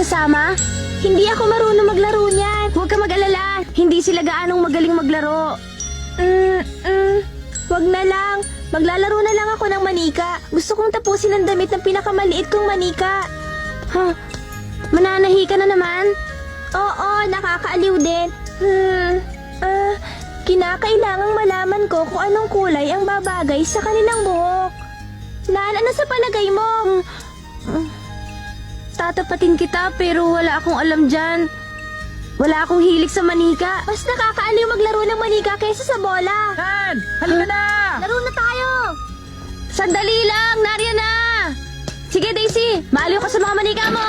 sasama? Hindi ako marunong maglaro niyan. Huwag ka mag-alala. Hindi sila gaanong magaling maglaro. Huwag na lang. Maglalaro na lang ako ng manika. Gusto kong tapusin ang damit ng pinakamaliit kong manika. Ha? Mananahi ka na naman? Oo, nakakaaliw din. Kinakailangang malaman ko kung anong kulay ang babagay sa kanilang buhok. Nan, ano sa palagay mo? Tatapatin kita pero wala akong alam dyan. Wala akong hilig sa manika. Mas nakakaaliw maglaro ng manika kaysa sa bola. Han! Halika na! Laro na tayo! Sandali lang! Nariyan na! Sige, Daisy! Maaliw ka sa mga manika mo!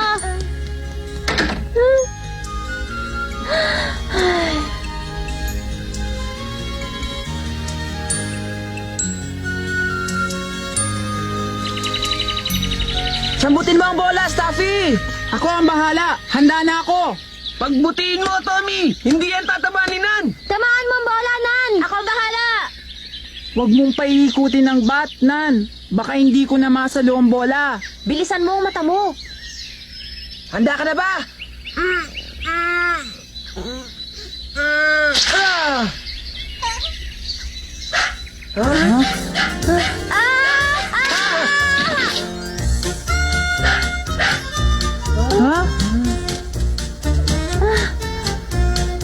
Sambutin mo ang bola, Staffy! Ako ang bahala. Handa na ako. Pagbutiin mo, Tommy! Hindi yan tatabanin. Tamaan mo ang bola, Nan! Ako bahala! Huwag mong paiikutin ng bat, Nan. Baka hindi ko na masalo ang bola. Bilisan mo ang mata mo! Handa ka na ba? Ha?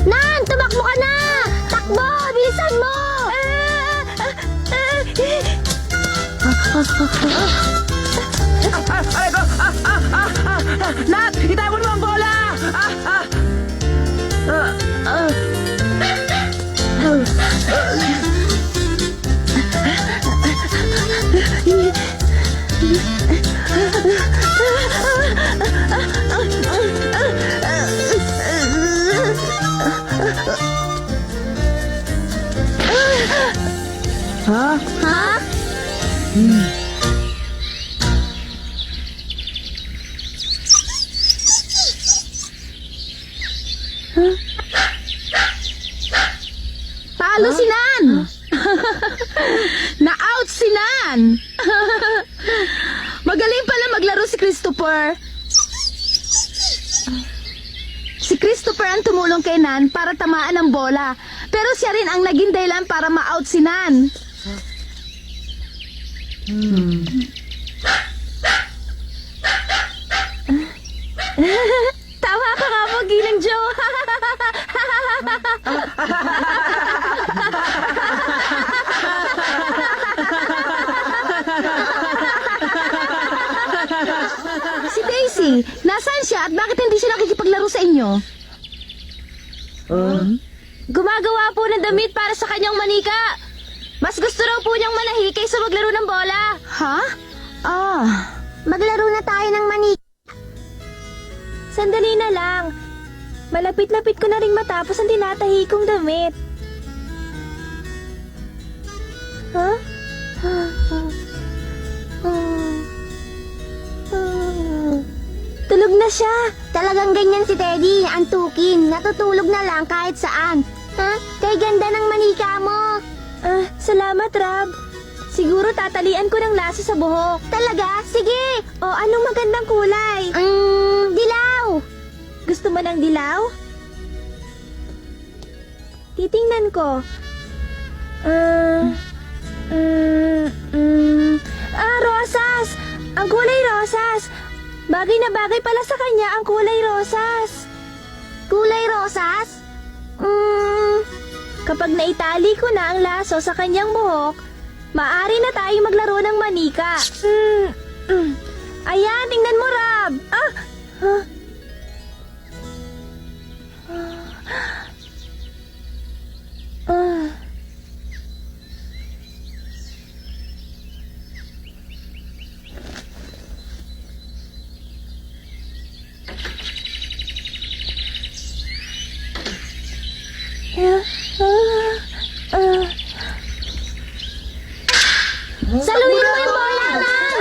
Nan! Tumakbo ka na! Takbo! Bilisan mo! Aray ko! Nat! Itapon mo ang bola! Ha? Ha? Talo si Nan! Na-out si Nan! Magaling pala maglaro si Christopher. Si Christopher ang tumulong kay Nan para tamaan ang bola. Pero siya rin ang naging dahilan para ma-out si Nan. Tawa ka nga mo, Ginang Joe! Si Daisy, nasaan siya at bakit hindi siya nakikipaglaro sa inyo? Gumagawa po ng damit para sa kanyang manika. Mas gusto raw po niyang manahi kaysa maglaro ng bola. Ha? Ah, Maglaro na tayo ng manika. Sandali na lang. Malapit-lapit ko na ring matapos ang tinatahi kong damit. Ha? Tulog na siya. Talagang ganyan si Teddy, antukin. Natutulog na lang kahit saan. Ha? Kay ganda ng manika mo. Salamat, Rab. Siguro tatalian ko ng laso sa buhok. Talaga? Sige. O, anong magandang kulay? Dilaw. Gusto mo ng dilaw? Titingnan ko. Rosas! Ang kulay rosas! Bagay na bagay pala sa kanya ang kulay rosas. Kulay rosas? Kapag naitali ko na ang laso sa kanyang buhok, maaari na tayo maglaro ng manika. Ayan, tingnan mo, Rab. Huh? Saluhin mo yung bola, Nan!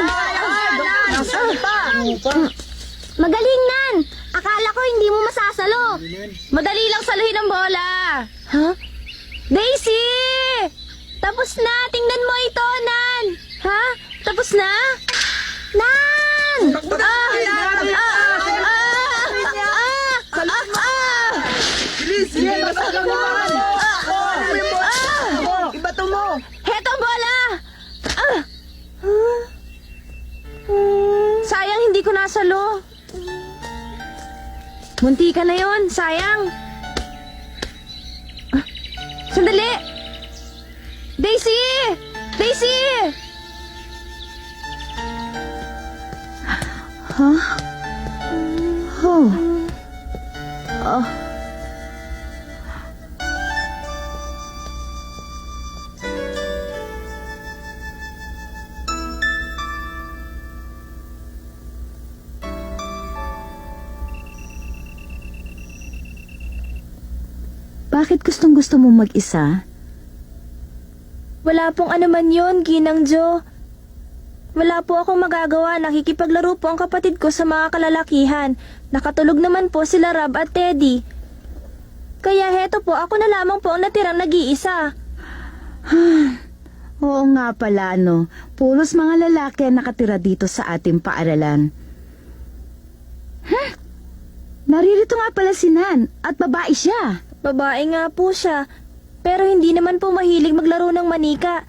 Magaling, Nan! Akala ko hindi mo masasalo. Madali lang saluhin ang bola. ha? Daisy! Tapos na! Tingnan mo ito, Nan! Ha? Tapos na? Nan! hindi ko nasalo. Munti ka na yon, sayang. Sandali! Daisy! Daisy! Huh? Oh. Oh. Bakit gustong-gusto mo mag-isa? Wala pong anuman yun, Ginang Jo. Wala po akong magagawa. Nakikipaglaro po ang kapatid ko sa mga kalalakihan. Nakatulog naman po sila Rob at Teddy. Kaya heto po, ako na lamang po ang natirang nag-iisa. Oo nga pala, no. Puros mga lalaki ang nakatira dito sa ating paaralan. Naririto nga pala si Nan at babae siya. Babae nga po siya, pero hindi naman po mahilig maglaro ng manika.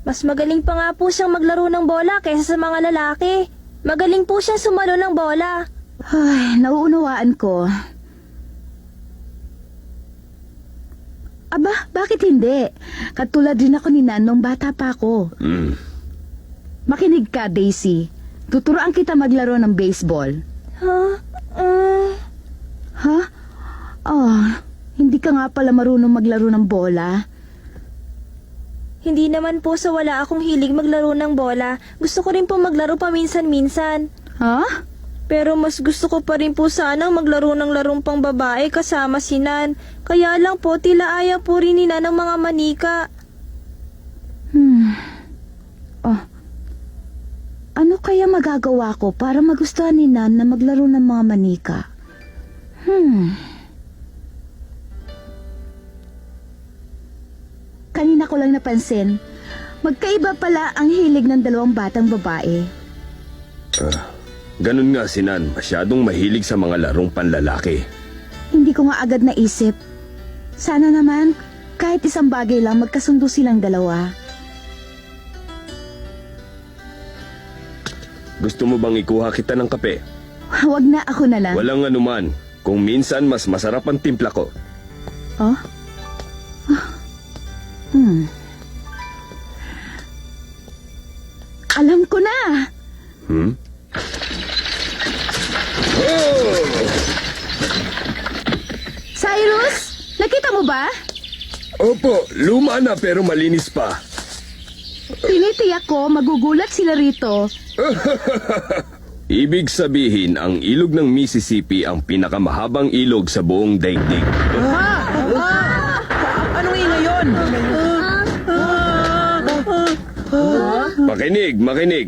Mas magaling pa nga po siyang maglaro ng bola kaysa sa mga lalaki. Magaling po siya sumalo ng bola. Ay, nauunawaan ko. Aba, bakit hindi? Katulad din ako ni Nan nung bata pa ako. Makinig ka, Daisy. Tuturuan kita maglaro ng baseball. Huh? Ha? Oh, hindi ka nga pala marunong maglaro ng bola. Hindi naman po sa wala akong hilig maglaro ng bola. Gusto ko rin po maglaro paminsan-minsan. Ha? Pero mas gusto ko pa rin po sanang maglaro ng larong pang babae kasama si Nan. Kaya lang po, tila ayaw po rin nila ng mga manika. Oh. Ano kaya magagawa ko para magustuhan ni Nan na maglaro ng mga manika? Kanina ko lang napansin, magkaiba pala ang hilig ng dalawang batang babae. Ganun nga si Nan, masyadong mahilig sa mga larong panlalaki. Hindi ko nga agad naisip. Sana naman, kahit isang bagay lang magkasundo silang dalawa. Gusto mo bang ikuha kita ng kape? Huwag na, ako na lang. Walang anuman. Kung minsan mas masarap ang timpla ko. Oh? Alam ko na. Cyrus, nakita mo ba? Opo, luma na pero malinis pa. Tinitiyak ko magugulat sila rito. Ibig sabihin, ang ilog ng Mississippi ang pinakamahabang ilog sa buong daigdig. Anong ingay yun? Makinig, makinig.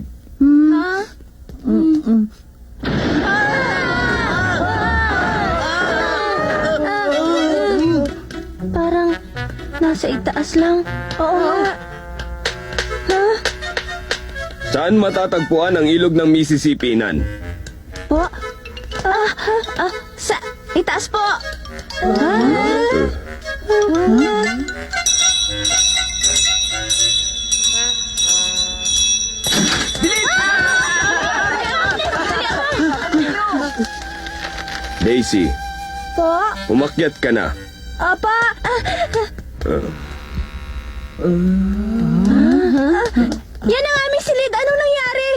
Parang nasa itaas lang. Oo nga. Saan matatagpuan ang ilog ng Mississippi, Nan? Po? Sa itaas po. Daisy, Po? umakyat ka na. Apa? Yan ang aming silid. Anong nangyari?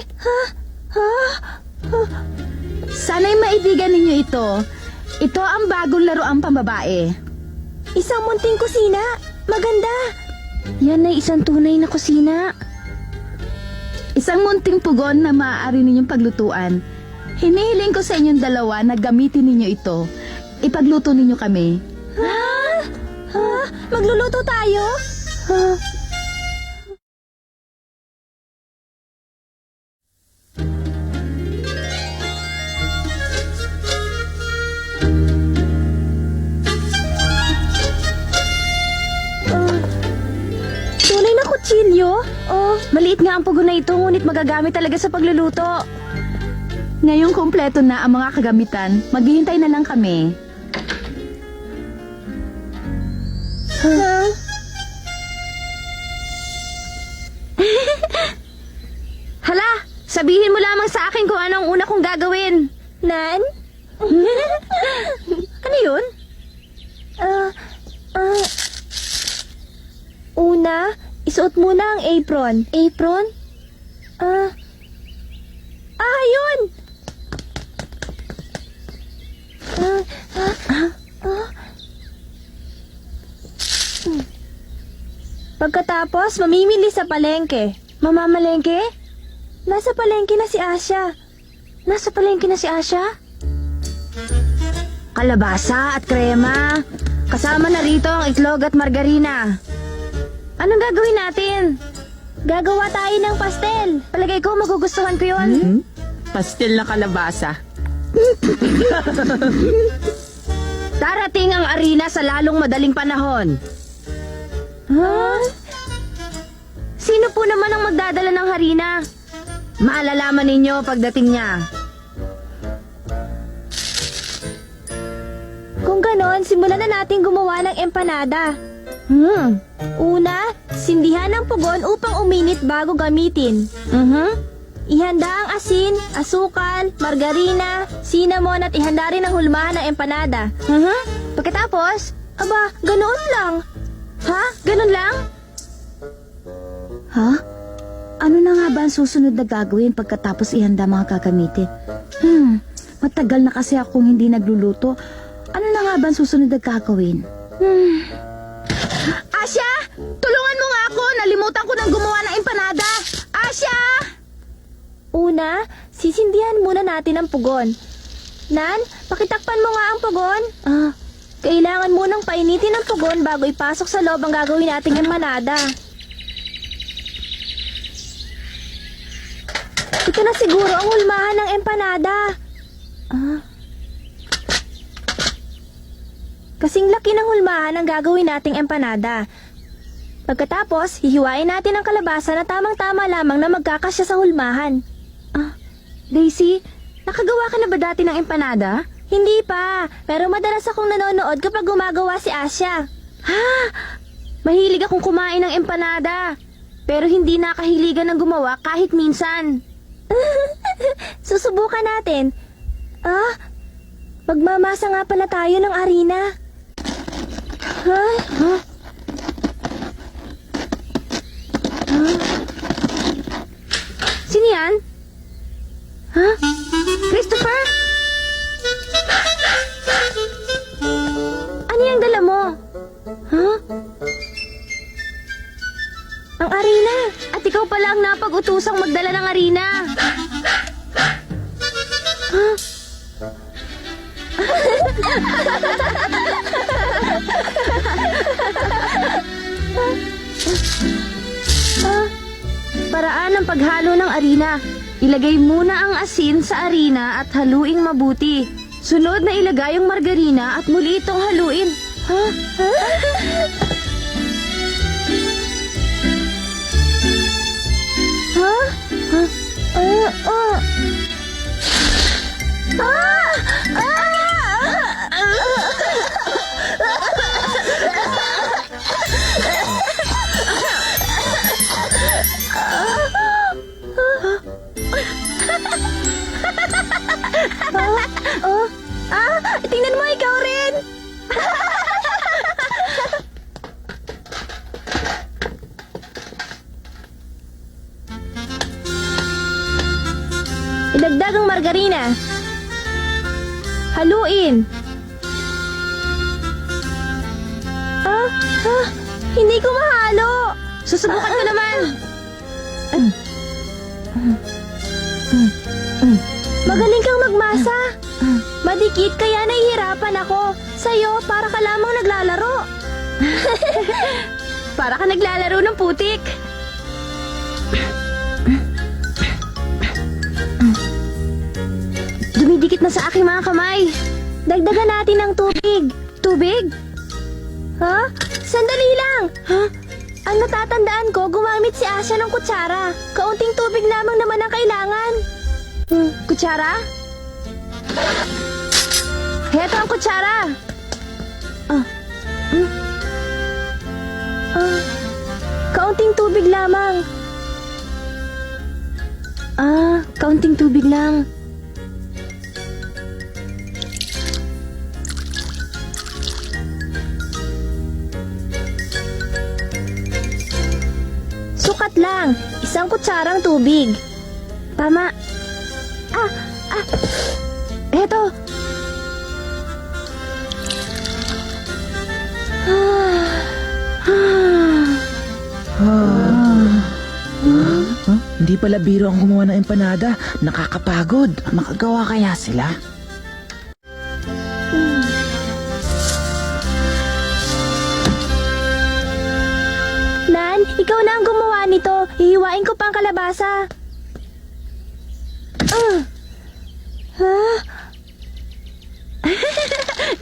Sana'y maibigan ninyo ito. Ito ang bagong laruang pambabae. Isang munting kusina. Maganda. Yan ay isang tunay na kusina. Isang munting pugon na maaari ninyong paglutuan. Hinihiling ko sa inyong dalawa na gamitin ninyo ito. Ipagluto ninyo kami. Magluluto tayo? Tunay na kutsilyo? Oh, maliit nga ang pugon na ito, ngunit magagamit talaga sa pagluluto. Ngayong kumpleto na ang mga kagamitan, maghihintay na lang kami. Hala, Sabihin mo lamang sa akin kung ano ang una kong gagawin. Nan? Ano yun? Una, isuot muna ang apron. Apron? Yun! Pagkatapos, mamimili sa palengke. Mamamalengke? Nasa palengke na si Asya. Nasa palengke na si Asya? Kalabasa at krema. Kasama na rito ang itlog at margarina. Anong gagawin natin? Gagawa tayo ng pastel. Palagay ko magugustuhan ko yun. Pastel na kalabasa. Darating ang arena sa lalong madaling panahon. Huh? Sino po naman ang magdadala ng harina? Maalalaman ninyo pagdating niya. Kung ganon, simulan na natin gumawa ng empanada. Una, sindihan ng pugon upang uminit bago gamitin. Ihanda ang asin, asukal, margarina, cinnamon at ihanda rin ang hulmahan ng empanada. Pagkatapos, aba, ganoon lang. Ha? Ganon lang? Ha? Ano na nga ba ang susunod na gagawin pagkatapos ihanda mga gagamitin? Matagal na kasi akong hindi nagluluto. Ano na nga ba ang susunod na gagawin? Asya! Tulungan mo nga ako! Nalimutan ko nang gumawa ng empanada! Asya! Una, sisindihan muna natin ang pugon. Nan, pakitakpan mo nga ang pugon. Kailangan munang painitin ang pugon bago ipasok sa loob ang gagawin nating empanada. Ito na siguro ang hulmahan ng empanada. Kasing laki ng hulmahan ang gagawin nating empanada. Pagkatapos, hihiwain natin ang kalabasa na tamang-tama lamang na magkakasya sa hulmahan. Daisy, nakagawa ka na ba dati ng empanada? Hindi pa, pero madalas akong nanonood kapag gumagawa si Asya. Mahilig akong kumain ng empanada, pero hindi nakahiligan ng gumawa kahit minsan. Susubukan natin. Magmamasa nga pala tayo ng harina. Sino yan? Christopher? Ano yung dala mo? Ang arena. At ikaw pala ang napag-utusang magdala ng arena. Paraan ng paghalo ng arena. Ilagay muna ang asin sa arena at haluing mabuti. Sunod na ilagay ang margarina at muli itong haluin. Tingnan mo, ikaw rin! Idagdag ang margarina. Haluin. Hindi ko mahalo. Susubukan ko naman. Magaling kang magmasa. Madikit kaya nahihirapan ako. Sa'yo, para ka lamang naglalaro. Para ka naglalaro ng putik. Dumidikit na sa aking mga kamay. Dagdagan natin ng tubig. Tubig? Sandali lang. Ang natatandaan ko, gumamit si Asya ng kutsara. Kaunting tubig lamang naman ang kailangan. Kutsara? Heto ang kutsara. Kaunting tubig lamang. Kaunting tubig lang. Sukat lang. Isang kutsarang tubig. Tama. Eto. Hindi pala biro ang gumawa ng empanada. Nakakapagod. Makagawa kaya sila? Nan, ikaw na ang gumawa nito. Hihiwain ko pang kalabasa.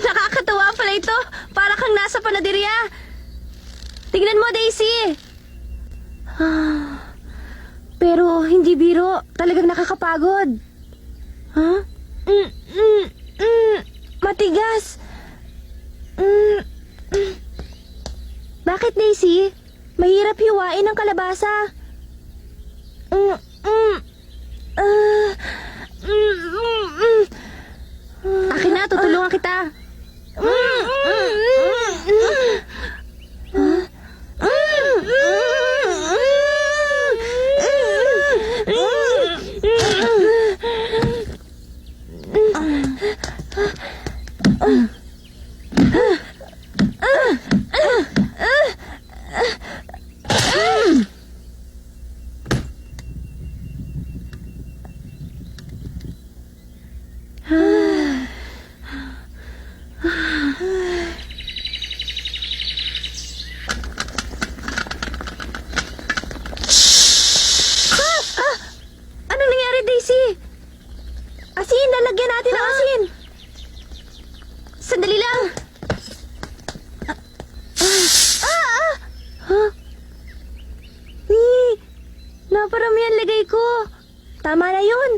Nakakatawa pala ito. Para kang nasa panaderya. Tingnan mo, Daisy. Pero hindi biro. Talagang nakakapagod. Matigas. Bakit, Daisy? Mahirap hiwain ang kalabasa. Akin na, tutulungan kita. Anong nangyari, Daisy? Asin, lalagyan natin ng asin. Sandali lang. Naparamihan lagay ko. Tama na yun.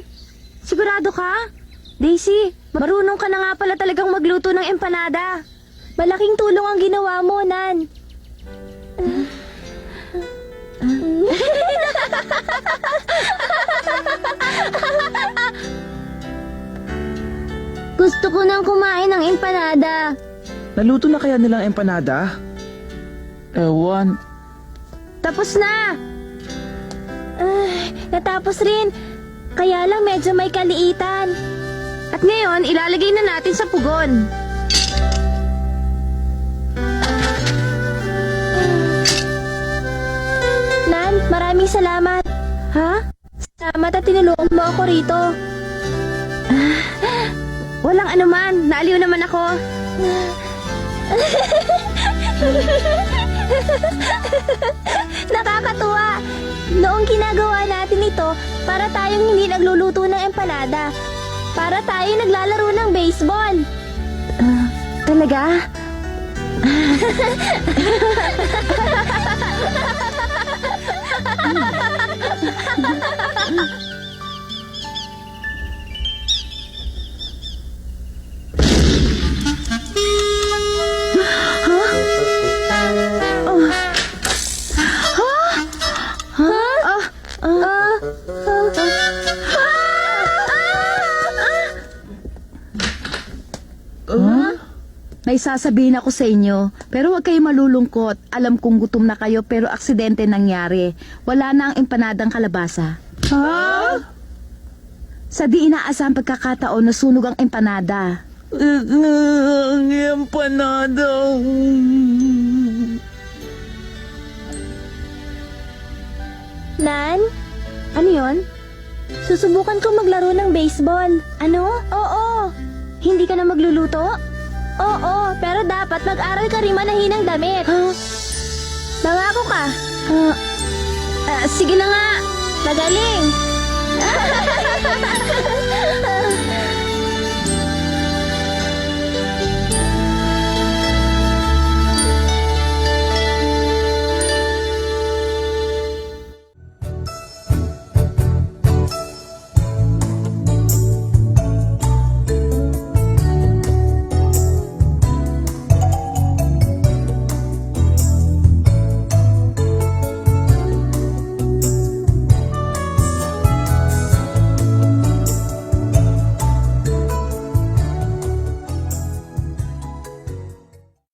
Sigurado ka? Daisy, marunong ka na nga pala talagang magluto ng empanada. Malaking tulong ang ginawa mo, Nan. Gusto ko nang kumain ng empanada. Naluto na kaya nilang empanada? Ewan. Tapos na. Natapos rin. Kaya lang medyo may kaliitan. At ngayon, ilalagay na natin sa pugon. Nan, maraming salamat. Ha? Salamat at tinulungan mo ako rito. Walang anuman. Naaliw naman ako. Nakakatuwa. Noong ginagawa natin ito, para tayong hindi nagluluto ng empanada. Para tayong naglalaro ng baseball. Talaga? May sasabihin ako sa inyo, pero huwag kayo malulungkot. Alam kong gutom na kayo pero aksidente nangyari. Wala na ang empanadang kalabasa. Ha? Sa di inaasahang pagkakataon, nasunog ang empanada. Ang empanada. Nan? Ano yon? Susubukan ko maglaro ng baseball. Ano? Oo. Hindi ka na magluluto? Oo, pero dapat mag-aral ka rin manahin ng damit. Nangako ka? Sige na nga.